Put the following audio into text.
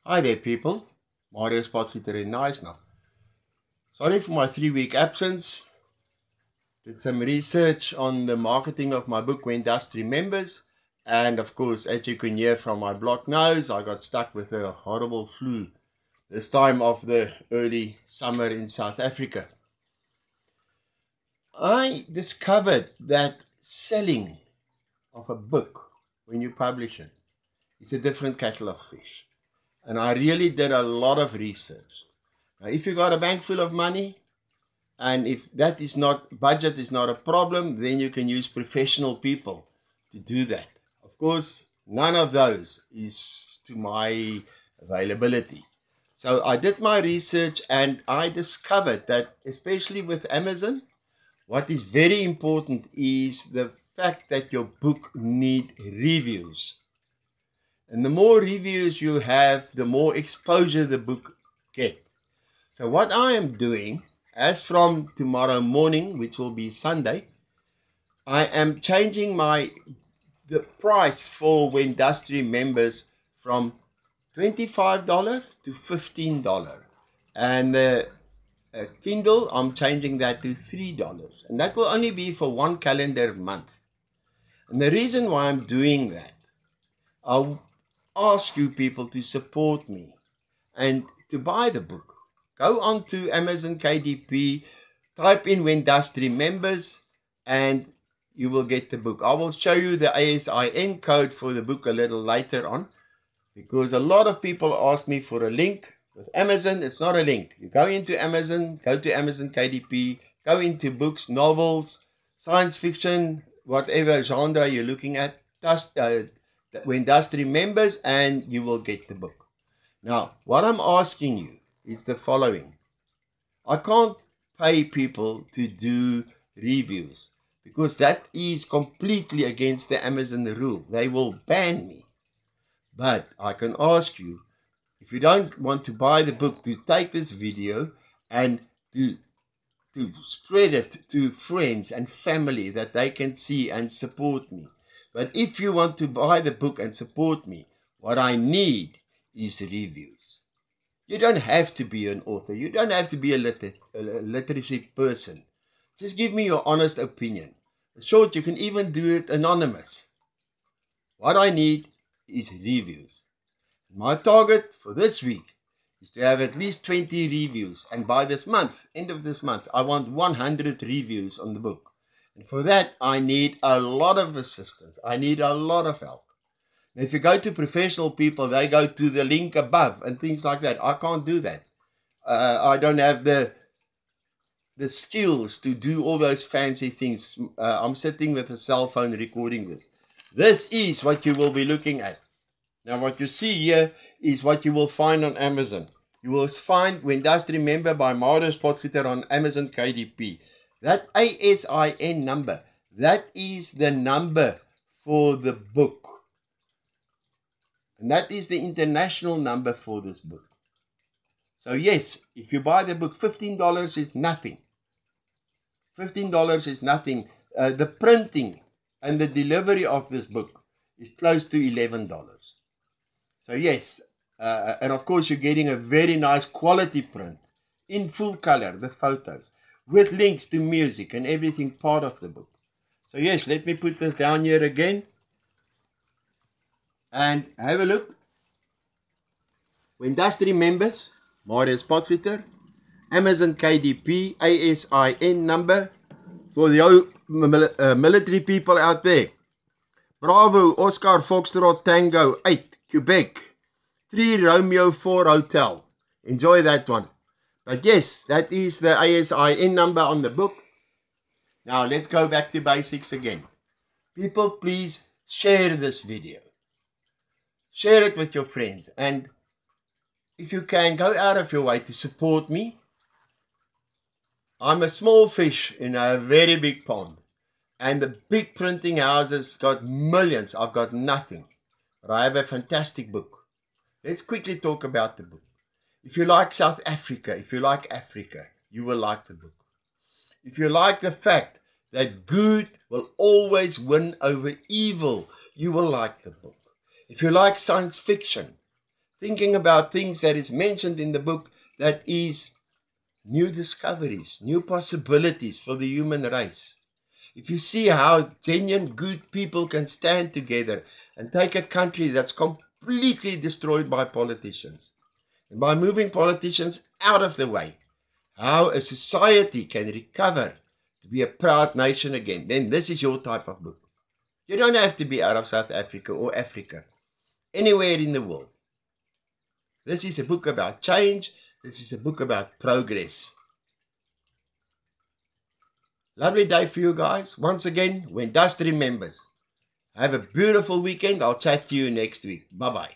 Hi there, people. Marius Potgieter in Knysna. Sorry for my 3-week absence. Did some research on the marketing of my book when dust remembers. And of course, as you can hear from my blocked nose, I got stuck with a horrible flu this time of the early summer in South Africa. I discovered that selling of a book when you publish it is a different kettle of fish. And I really did a lot of research. Now, if you got a bank full of money, and if that is not, budget is not a problem, then you can use professional people to do that. Of course, none of those is to my availability. So I did my research and I discovered that, especially with Amazon, what is very important is the fact that your book needs reviews. And the more reviews you have, the more exposure the book gets. So what I am doing, as from tomorrow morning, which will be Sunday, I am changing the price for When Dust Remembers from $25 to $15. And the Kindle, I'm changing that to $3. And that will only be for one calendar month. And the reason why I'm doing that, I'll ask you people to support me and to buy the book. Go on to Amazon KDP, type in When Dust Remembers, and you will get the book. I will show you the ASIN code for the book a little later on, because a lot of people ask me for a link. With Amazon, it's not a link. You go into Amazon, go to Amazon KDP, go into books, novels, science fiction, whatever genre you're looking at, When Dust Remembers, and you will get the book. Now, what I'm asking you is the following. I can't pay people to do reviews because that is completely against the Amazon rule. They will ban me. But I can ask you, if you don't want to buy the book, to take this video and to spread it to friends and family that they can see and support me. But if you want to buy the book and support me, what I need is reviews. You don't have to be an author. You don't have to be a literacy person. Just give me your honest opinion. In short, you can even do it anonymous. What I need is reviews. My target for this week is to have at least 20 reviews. And by this month, end of this month, I want 100 reviews on the book. And for that, I need a lot of assistance. I need a lot of help. If you go to professional people, they go to the link above and things like that. I can't do that. I don't have the skills to do all those fancy things. I'm sitting with a cell phone recording this. This is what you will be looking at. Now, what you see here is what you will find on Amazon. You will find When Dust Remember by Marius Potgieter on Amazon KDP. That ASIN number, that is the number for the book. And that is the international number for this book. So yes, if you buy the book, $15 is nothing. $15 is nothing. The printing and the delivery of this book is close to $11. So yes, and of course you're getting a very nice quality print in full color, the photos, with links to music and everything part of the book. So yes, let me put this down here again. And have a look. When Dust Remembers, Marius Potgieter, Amazon KDP, ASIN number for the military people out there. Bravo, Oscar, Foxtrot, Tango, 8, Quebec, 3, Romeo, 4, Hotel. Enjoy that one. But yes, that is the ASIN number on the book. Now let's go back to basics again. People, please share this video. Share it with your friends, and if you can, go out of your way to support me. I'm a small fish in a very big pond, and the big printing houses got millions. I've got nothing, but I have a fantastic book. Let's quickly talk about the book. If you like South Africa, if you like Africa, you will like the book. If you like the fact that good will always win over evil, you will like the book. If you like science fiction, thinking about things that is mentioned in the book, that is new discoveries, new possibilities for the human race. If you see how genuine good people can stand together and take a country that's completely destroyed by politicians, and by moving politicians out of the way, how a society can recover to be a proud nation again, then this is your type of book. You don't have to be out of South Africa or Africa, anywhere in the world. This is a book about change. This is a book about progress. Lovely day for you guys. Once again, when dust remembers. Have a beautiful weekend. I'll chat to you next week. Bye-bye.